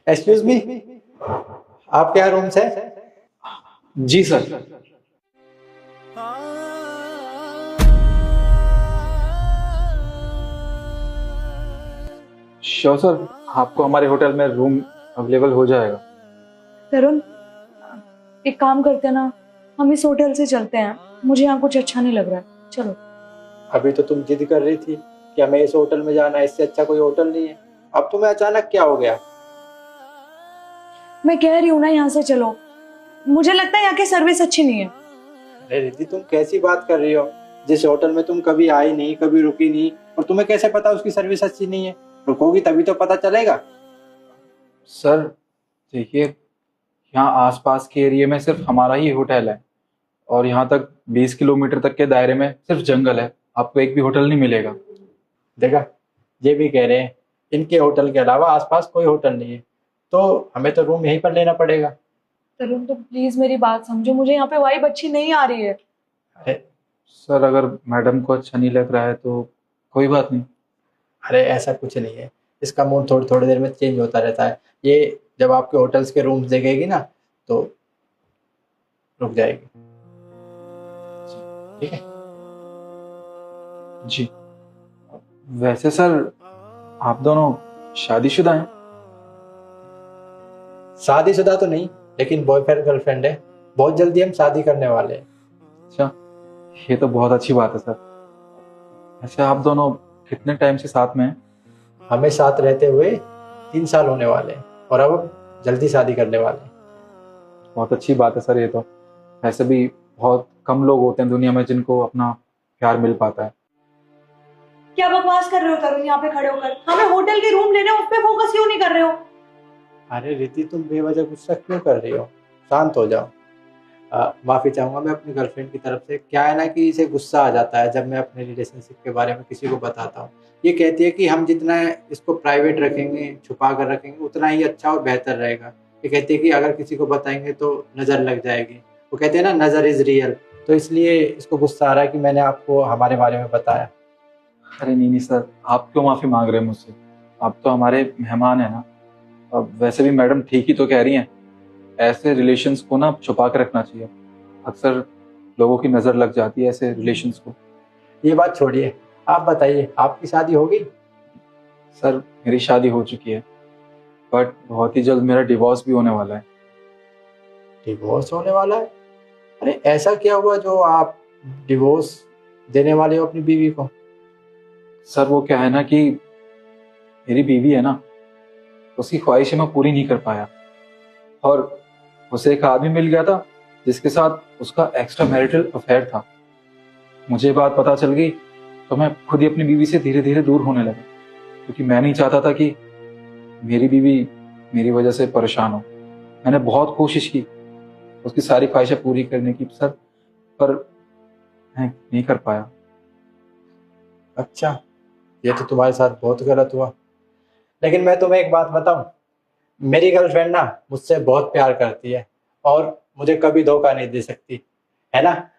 Excuse me, आपके यहाँ rooms है? जी सर। श्योर सर, आपको हमारे होटल में रूम अवेलेबल हो जाएगा। तरुण, एक काम करते हैं ना, हम इस होटल से चलते हैं। मुझे यहाँ कुछ अच्छा नहीं लग रहा है, चलो। अभी तो तुम जिद कर रही थी कि हमें इस होटल में जाना है, इससे अच्छा कोई होटल नहीं है। अब तुम्हें अचानक क्या हो गया? मैं कह रही हूँ ना, यहाँ से चलो। मुझे लगता है यहाँ की सर्विस अच्छी नहीं है। अरे रिद्धि, तुम कैसी बात कर रही हो? जिस होटल में तुम कभी आई नहीं, कभी रुकी नहीं, और तुम्हें कैसे पता उसकी सर्विस अच्छी नहीं है? रुकोगी तभी तो पता चलेगा। सर देखिए, यहाँ आसपास के एरिया में सिर्फ हमारा ही होटल है और यहाँ तक 20 किलोमीटर तक के दायरे में सिर्फ जंगल है। आपको एक भी होटल नहीं मिलेगा। देखा, ये भी कह रहे हैं इनके होटल के अलावा आसपास कोई होटल नहीं है, तो हमें तो रूम यहीं पर लेना पड़ेगा। तरुण, तो प्लीज मेरी बात समझो, मुझे यहाँ पे वाइब अच्छी नहीं आ रही है। अरे सर अगर मैडम को अच्छा नहीं लग रहा है तो कोई बात नहीं। अरे ऐसा कुछ नहीं है, इसका मूड थोड़ी थोड़ी देर में चेंज होता रहता है। ये जब आपके होटल्स के रूम्स देखेगी ना तो रुक जाएगी। ठीक है? जी। वैसे सर, आप दोनों शादीशुदा हैं? शादीशुदा तो नहीं, लेकिन बॉयफ्रेंड गर्लफ्रेंड है। बहुत जल्दी हम शादी करने वाले हैं। अच्छा, ये तो बहुत अच्छी बात है सर। वैसे आप दोनों कितने टाइम से साथ में हैं? हमें साथ रहते हुए 3 साल होने वाले हैं और अब जल्दी शादी करने वाले हैं। बहुत अच्छी बात है सर ये तो। वैसे भी बहुत कम लोग होते हैं दुनिया में जिनको अपना प्यार मिल पाता है। क्या बकवास कर रहे हो तरुण, यहाँ पे खड़े होकर? हमें होटल के रूम लेने, उस पे फोकस क्यों नहीं कर रहे हो? अरे रिद्धि, तुम बेवजह गुस्सा क्यों कर रही हो? शांत हो जाओ। माफी चाहूंगा मैं अपनी गर्लफ्रेंड की तरफ से। क्या है ना कि इसे गुस्सा आ जाता है जब मैं अपने रिलेशनशिप के बारे में किसी को बताता हूँ। ये कहती है कि हम जितना इसको प्राइवेट रखेंगे, छुपा कर रखेंगे, उतना ही अच्छा और बेहतर रहेगा। ये कहती है कि अगर किसी को बताएंगे तो नज़र लग जाएगी। वो कहते हैं ना, नज़र इज़ रियल। तो इसलिए इसको गुस्सा आ रहा है कि मैंने आपको हमारे बारे में बताया। अरे नहीं नहीं सर, आप क्यों माफ़ी मांग रहे हैं मुझसे? आप तो हमारे मेहमान हैं ना। अब वैसे भी मैडम ठीक ही तो कह रही हैं, ऐसे रिलेशंस को ना छुपा के रखना चाहिए। अक्सर लोगों की नज़र लग जाती है ऐसे रिलेशंस को। ये बात छोड़िए, आप बताइए, आपकी शादी हो गई? सर मेरी शादी हो चुकी है, बट बहुत ही जल्द मेरा डिवोर्स भी होने वाला है। डिवोर्स होने वाला है? अरे ऐसा क्या हुआ जो आप डिवोर्स देने वाले हो अपनी बीवी को? सर वो क्या है ना कि मेरी बीवी है ना, उसकी ख्वाहिशें मैं पूरी नहीं कर पाया और उसे एक आदमी मिल गया था जिसके साथ उसका एक्स्ट्रा मैरिटल अफेयर था। मुझे बात पता चल गई तो मैं खुद ही अपनी बीवी से धीरे धीरे दूर होने लगा, क्योंकि मैं नहीं चाहता था कि मेरी बीवी मेरी वजह से परेशान हो। मैंने बहुत कोशिश की उसकी सारी ख्वाहिशें पूरी करने की सर, पर मैं नहीं कर पाया। अच्छा, ये तो तुम्हारे साथ बहुत गलत हुआ। लेकिन मैं तुम्हें एक बात बताऊं, मेरी गर्लफ्रेंड ना मुझसे बहुत प्यार करती है और मुझे कभी धोखा नहीं दे सकती, है ना?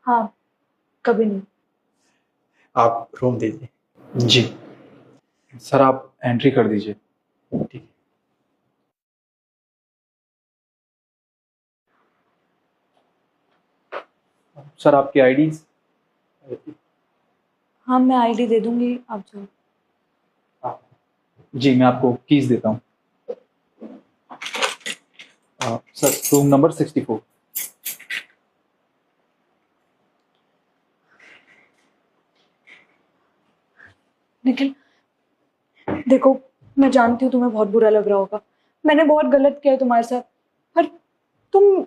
हाँ, कभी नहीं। आप रूम दीजिए। जी सर, आप एंट्री कर दीजिए। ठीक है। सर आपकी आईडीज? हाँ, मैं आईडी दे दूंगी, आप जाओ। जी मैं आपको कीज देता हूँ। Sir room number 64। निखिल, देखो, मैं जानती हूँ तुम्हें बहुत बुरा लग रहा होगा। मैंने बहुत गलत किया है तुम्हारे साथ, पर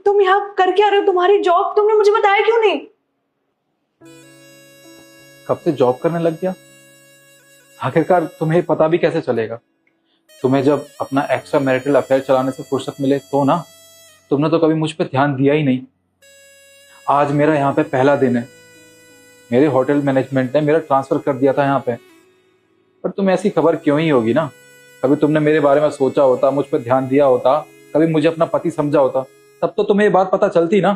तुम यहाँ कर क्या रहे हो? तुम्हारी जॉब, तुमने मुझे बताया क्यों नहीं? कब से जॉब करने लग गया? आखिरकार तुम्हें पता भी कैसे चलेगा? तुम्हें जब अपना एक्स्ट्रा मैरिटल अफेयर चलाने से फुर्सत मिले तो ना। तुमने तो कभी मुझ पर ध्यान दिया ही नहीं। आज मेरा यहाँ पे पहला दिन है। मेरे होटल मैनेजमेंट ने मेरा ट्रांसफर कर दिया था यहाँ पे, पर तुम्हें ऐसी खबर क्यों ही होगी ना। कभी तुमने मेरे बारे में सोचा होता, मुझ पर ध्यान दिया होता, कभी मुझे अपना पति समझा होता, तब तो तुम्हें ये बात पता चलती ना।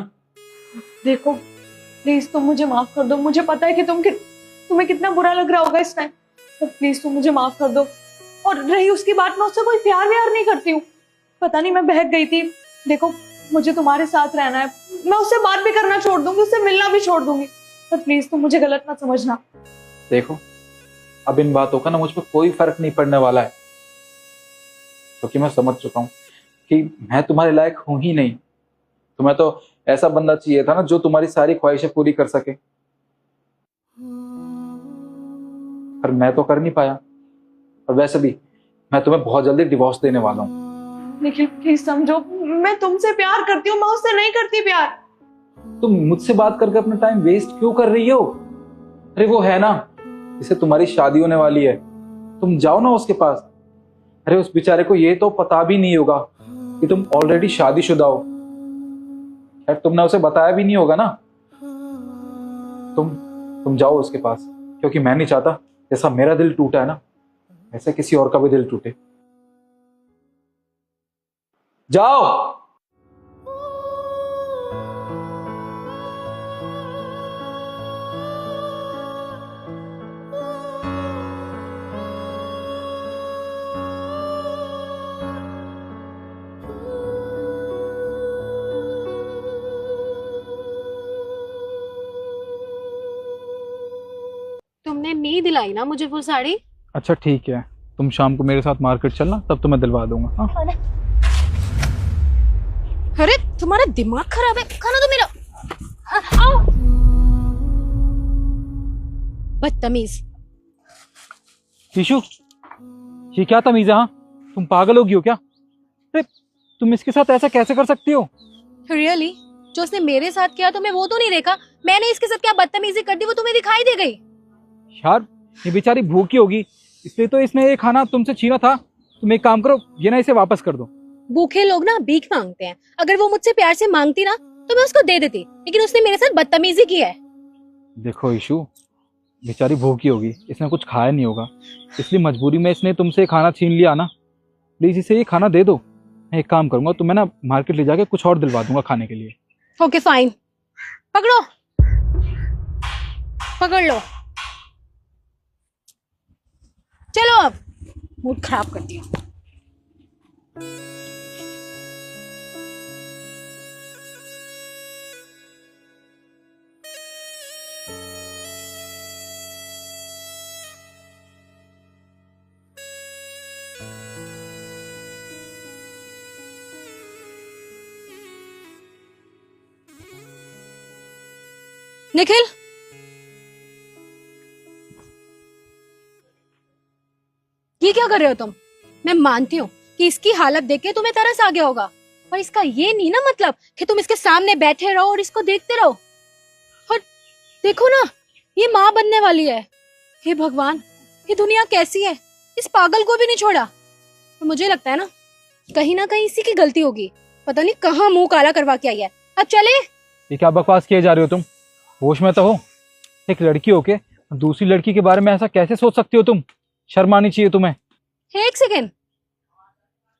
देखो प्लीज, तुम मुझे माफ कर दो। मुझे पता है कि तुम्हें कितना बुरा लग रहा होगा इस टाइम, पर प्लीज तुम मुझे माफ कर दो। और रही उसकी बात, मैं उससे कोई प्यार व्यार नहीं करती हूँ। पता नहीं मैं बहक गई थी। देखो मुझे तुम्हारे साथ रहना है, मैं उससे बात भी करना छोड़ दूंगी, उससे मिलना भी छोड़ दूंगी, पर प्लीज तुम मुझे गलत मत समझना। देखो अब इन बातों का ना मुझ पर कोई फर्क नहीं पड़ने वाला है, क्योंकि मैं समझ चुका हूँ कि मैं तुम्हारे लायक हूं ही नहीं। तुम्हें तो ऐसा बंदा चाहिए था ना जो तुम्हारी सारी ख्वाहिशें पूरी कर सके, पर मैं तो कर नहीं पाया। और वैसे भी मैं तुम्हें बहुत जल्दी डिवोर्स देने वाला हूँ। निखिल प्लीज समझो, मैं तुमसे प्यार करती हूँ, मैं उससे नहीं करती प्यार। तुम मुझसे बात करके अपना टाइम वेस्ट क्यों कर रही हो? अरे वो है ना जिसे तुम्हारी शादी होने वाली है, तुम जाओ ना उसके पास। अरे उस बेचारे को ये तो पता भी नहीं होगा कि तुम ऑलरेडी शादीशुदा हो। खैर तुमने उसे बताया भी नहीं होगा ना। तुम जाओ उसके पास, क्योंकि मैं नहीं चाहता जैसा मेरा दिल टूटा है ना ऐसे किसी और का भी दिल टूटे। जाओ। तुमने नहीं दिलाई ना मुझे वो साड़ी। अच्छा ठीक है, तुम शाम को मेरे साथ मार्केट चलना, तब तो मैं दिलवा दूंगा। हाँ अरे तुम्हारा दिमाग खराब है, खाना तो मेरा। आओ बदतमीज। ईशु ये क्या तमीज है? हाँ तुम पागल होगी हो क्या? अरे तुम इसके साथ ऐसा कैसे कर सकती हो? रियली जो उसने मेरे साथ किया तुम्हें वो तो नहीं देखा? मैंने इसके साथ क्या बदतमीजी कर दी वो तुम्हें दिखाई दे गई? यार ये बेचारी भूखी होगी, इसलिए तो इसने ये खाना तुमसे छीना था। तुम एक काम करो, ये ना इसे वापस कर दो। भूखे लोग ना भीख मांगते हैं, अगर वो मुझसे प्यार से मांगती ना तो मैं उसको दे देती, लेकिन उसने मेरे साथ बदतमीजी की है। देखो ईशु, बेचारी भूखी होगी, इसने कुछ खाया नहीं होगा, इसलिए मजबूरी में इसने तुमसे खाना छीन लिया ना। प्लीज इसे ये खाना दे दो। मैं एक काम करूंगा, तुम्हें ना मार्केट ले जाके कुछ और दिलवा दूंगा खाने के लिए। ओके फाइन, पकड़ो, पकड़ लो, चलो अब मूड खराब कर दिया। निखिल ये क्या कर रहे हो तुम? मैं मानती हूँ कि इसकी हालत देख के तुम्हें तरस आ गया होगा, पर इसका ये नहीं ना मतलब कि तुम इसके सामने बैठे रहो और इसको देखते रहो। और देखो ना ये माँ बनने वाली है। हे भगवान, ये दुनिया कैसी है, इस पागल को भी नहीं छोड़ा। तो मुझे लगता है ना कहीं इसी की गलती होगी, पता नहीं कहाँ मुंह काला करवा के आई है। अब चले। ये क्या बकवास किए जा रहे हो तुम? होश में तो हो। एक लड़की होके दूसरी लड़की के बारे में ऐसा कैसे सोच सकती हो तुम? शर्म आनी चाहिए तुम्हें। एक सेकेंड,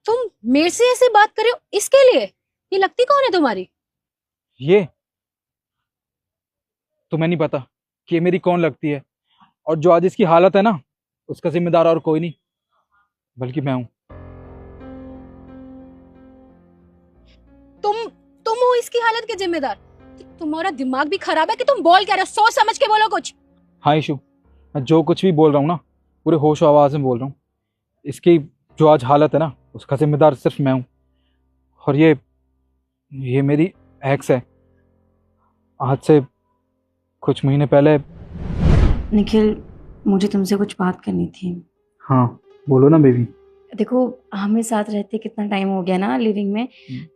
तुम मेरे से ऐसे बात कर रहे हो इसके लिए? ये लगती कौन है तुम्हारी? ये तुम्हें नहीं पता कि ये मेरी कौन लगती है, और जो आज इसकी हालत है ना उसका जिम्मेदार और कोई नहीं बल्कि मैं हूं। तुम हो इसकी हालत के जिम्मेदार? तुम्हारा दिमाग भी खराब है कि तुम बोल क्या रहे हो? सोच समझ के बोलो कुछ। हाँ इशू, मैं जो कुछ भी बोल रहा हूँ ना पूरे होश आवाज में बोल रहा हूँ। इसकी जो आज हालत है ना उसका जिम्मेदार सिर्फ मैं हूँ। और ये मेरी एक्स है। आज से कुछ महीने पहले। निखिल मुझे तुमसे कुछ बात करनी थी। हाँ बोलो ना बेबी। देखो हमें साथ रहते कितना टाइम हो गया ना लिविंग में,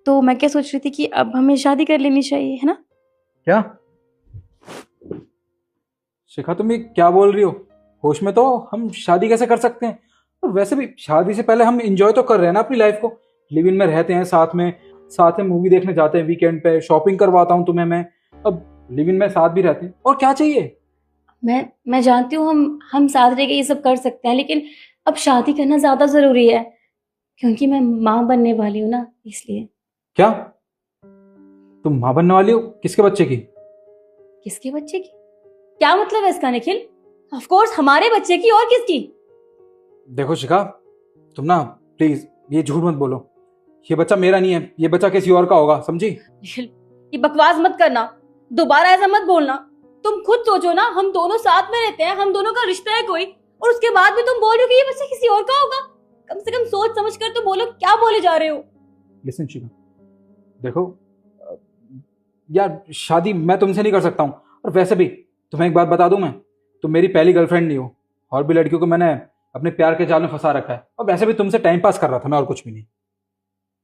तो मैं क्या सोच रही थी कि अब हमें शादी कर लेनी चाहिए, है ना? क्या शिखा तुम ये क्या बोल रही हो? होश में तो हम शादी कैसे कर सकते हैं? और वैसे भी शादी से पहले हम एंजॉय तो कर रहे हैं ना अपनी लाइफ को। लिव इन में रहते हैं, साथ में मूवी देखने जाते हैं, वीकेंड पे शॉपिंग करवाता हूँ तुम्हें मैं। अब लिव इन में साथ भी रहते हैं, और क्या चाहिए? मैं जानती हूँ हम साथ रह के ये सब कर सकते हैं, लेकिन अब शादी करना ज्यादा जरूरी है, क्योंकि मैं माँ बनने वाली हूँ ना, इसलिए। क्या तुम माँ बनने वाली हो? किसके बच्चे की? किसके बच्चे की? क्या मतलब है इसका निखिल? ऑफ कोर्स हमारे बच्चे की, और किसकी? देखो शिखा, तुम ना प्लीज ये झूठ मत बोलो, ये बच्चा मेरा नहीं है, ये बच्चा किसी और का होगा, समझी? निखिल, ये बकवास मत करना, दोबारा ऐसा मत बोलना। तुम खुद सोचो ना, हम दोनों साथ में रहते हैं, हम दोनों का रिश्ता है कोई, और उसके बाद भी तुम बोल रहे हो कि ये बच्चा किसी और का होगा। कम से कम सोच समझ कर तो बोलो, क्या बोले जा रहे हो। लिसन शिवा, देखो यार, शादी मैं तुमसे नहीं कर सकता हूँ, और वैसे भी तुम्हें एक बात बता दूं, मैं तुम मेरी पहली गर्लफ्रेंड नहीं हो, और भी लड़कियों को मैंने अपने प्यार के जाल में फंसा रखा है, और वैसे भी तुमसे टाइम पास कर रहा था मैं, और कुछ भी नहीं।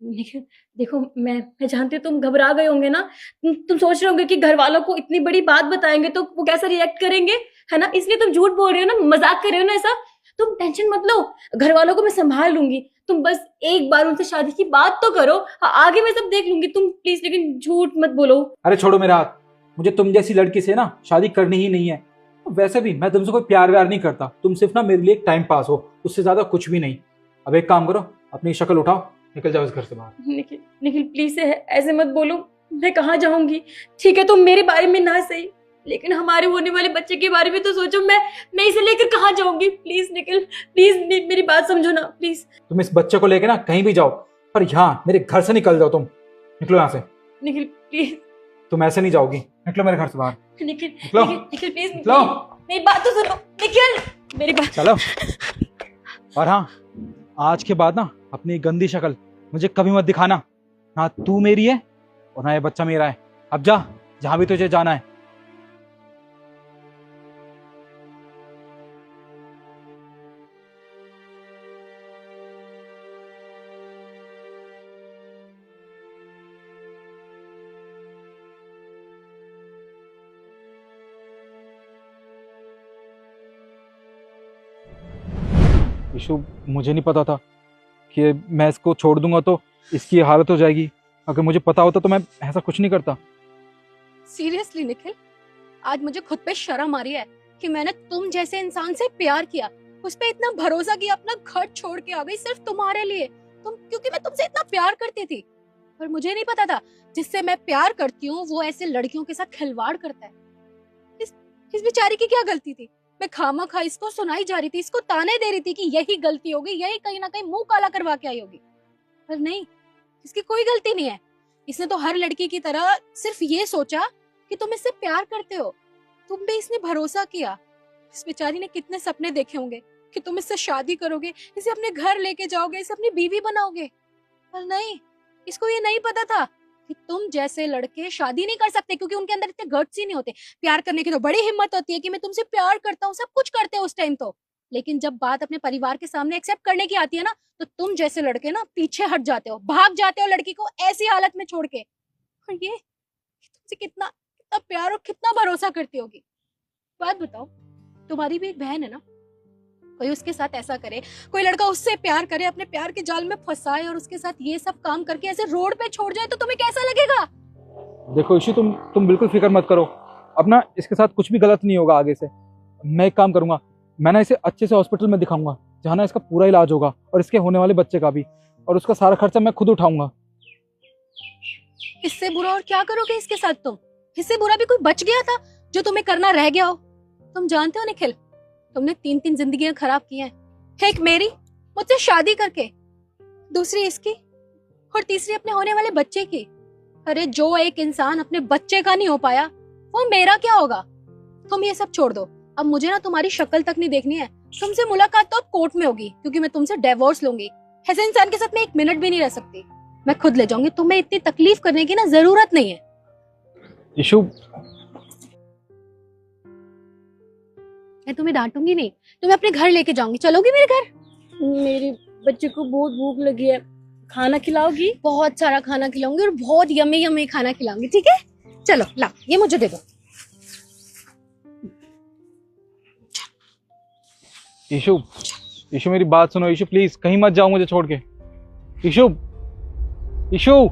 निखिल देखो, मैं जानती हूँ तुम घबरा गए होंगे ना, तुम सोच रहे होंगे कि घर वालों को इतनी बड़ी बात बताएंगे तो वो कैसा रिएक्ट करेंगे, है ना, इसलिए तुम झूठ बोल रहे हो ना, मजाक कर रहे हो ना ऐसा। तुम टेंशन मत लो, घर वालों को मैं संभाल लूंगी, तुम बस एक बार उनसे शादी की बात तो करो, आगे मैं सब देख लूंगी। तुम प्लीज लेकिन झूठ मत बोलो। अरे छोड़ो मेरा हाथ, मुझे तुम जैसी लड़की से ना शादी करनी ही नहीं है। वैसे भी मैं तुमसे कोई प्यार व्यार नहीं करता, तुम सिर्फ ना मेरे लिए एक टाइम पास हो, उससे ज्यादा कुछ भी नहीं। अब एक काम करो, अपनी शक्ल उठाओ, निकल जाओ इस घर से बाहर। निखिल निखिल प्लीज ऐसे मत बोलो, मैं कहाँ जाऊंगी। ठीक है तुम मेरे बारे में ना सही, लेकिन हमारे होने वाले बच्चे के बारे में तो सोचो। मैं इसे लेकर कहाँ जाऊंगी। प्लीज निखिल, प्लीज मेरी बात समझो ना प्लीज। तुम इस बच्चे को लेके ना कहीं भी जाओ, पर यहाँ मेरे घर से निकल जाओ, तुम निकलो यहाँ से। निखिल प्लीज, तुम ऐसे नहीं जाओगी, निकलो मेरे घर से बाहर। निखिल निकलो। निखिल प्लीज निकलो। मेरी बात तो सुनो निखिल, मेरी बात। चलो। और हाँ, आज के बाद ना अपनी गंदी शक्ल मुझे कभी मत दिखाना, ना तू मेरी है और ना ये बच्चा मेरा है। अब जा, जहां भी तुझे जाना है। ईशु, मुझे नहीं पता था कि मैं इसको छोड़ दूंगा तो इसकी ये हालत हो जाएगी। अगर मुझे पता होता तो मैं ऐसा कुछ नहीं करता। सीरियसली निखिल, आज मुझे खुद पे शर्म आ रही है कि मैंने तुम जैसे इंसान से प्यार किया, उस पे इतना भरोसा किया, अपना घर छोड़ के आ गई सिर्फ तुम्हारे लिए, क्योंकि मैं तुमसे इतना प्यार करती थी। पर मुझे नहीं पता था जिससे मैं प्यार करती हूँ वो ऐसे लड़कियों के साथ खिलवाड़ करता है। इस बेचारी की क्या गलती थी? मैं खामखा इसको सुनाई जा रही थी, इसको ताने दे रही थी कि यही गलती होगी, यही कहीं ना कहीं मुंह काला करवा के आई होगी। पर नहीं, इसकी कोई गलती नहीं है। इसने तो हर लड़की की तरह सिर्फ ये सोचा कि तुम इससे प्यार करते हो, तुम पे इसने भरोसा किया। इस बेचारी ने कितने सपने देखे होंगे कि तुम इससे शादी करोगे, इसे अपने घर लेके जाओगे, इसे अपनी बीवी बनाओगे। पर नहीं, इसको ये नहीं पता था कि तुम जैसे लड़के शादी नहीं कर सकते, क्योंकि उनके अंदर इतने गट्स ही नहीं होते। प्यार करने की तो बड़ी हिम्मत होती है कि मैं तुमसे प्यार करता हूँ, सब कुछ करते हैं उस टाइम तो, लेकिन जब बात अपने परिवार के सामने एक्सेप्ट करने की आती है ना, तो तुम जैसे लड़के ना पीछे हट जाते हो, भाग जाते हो लड़की को ऐसी हालत में छोड़ के। और ये तुमसे कितना कितना प्यार और कितना भरोसा करती होगी। बात बताओ, तुम्हारी भी एक बहन है ना, कोई उसके साथ ऐसा करे, कोई लड़का उससे प्यार करे, अपने प्यार के जाल में फंसाए और उसके साथ ये सब काम करके ऐसे रोड पे छोड़ जाए, तो तुम्हें कैसा लगेगा? देखो ईशु, तुम बिल्कुल फिक्र मत करो, अब ना इसके साथ कुछ भी गलत नहीं होगा आगे से। मैं एक काम करूंगा, मैं ना इसे अच्छे से हॉस्पिटल में दिखाऊंगा जहाँ ना इसका पूरा इलाज होगा, और इसके होने वाले बच्चे का भी, और उसका सारा खर्चा मैं खुद उठाऊंगा। इससे बुरा और क्या करोगे इसके साथ तुम? इससे बुरा भी कोई बच गया था जो तुम्हें करना रह गया हो? तुम जानते हो निखिल, तुमने 3 जिंदगियां खराब की हैं। एक मेरी, मुझसे शादी करके, दूसरी इसकी, और तीसरी अपने होने वाले बच्चे की। अरे जो एक इंसान अपने बच्चे का नहीं हो पाया, वो मेरा क्या होगा? तुम ये सब छोड़ दो, अब मुझे ना तुम्हारी शक्ल तक नहीं देखनी है। तुमसे मुलाकात तो अब कोर्ट में होगी, क्योंकि मैं तुमसे डिवोर्स लूंगी। ऐसे इंसान के साथ मैं 1 मिनट भी नहीं रह सकती, मैं खुद ले जाऊंगी। तुम्हें इतनी तकलीफ करने की ना जरूरत नहीं है। ईशु, मैं तुम्हें डांटूंगी नहीं, तुम्हें अपने घर लेके जाऊंगी। चलोगी मेरे घर? मेरे बच्चे को बहुत भूख लगी है, खाना खिलाओगी? बहुत सारा खाना खिलाऊंगी और बहुत यम्मी यम्मी खाना खिलाऊंगी, ठीक है? चलो ला, ये मुझे दे दो। ईशु, ईशु मेरी बात सुनो ईशु, प्लीज कहीं मत जाओ मुझे छोड़ के। ईशु, ईशु।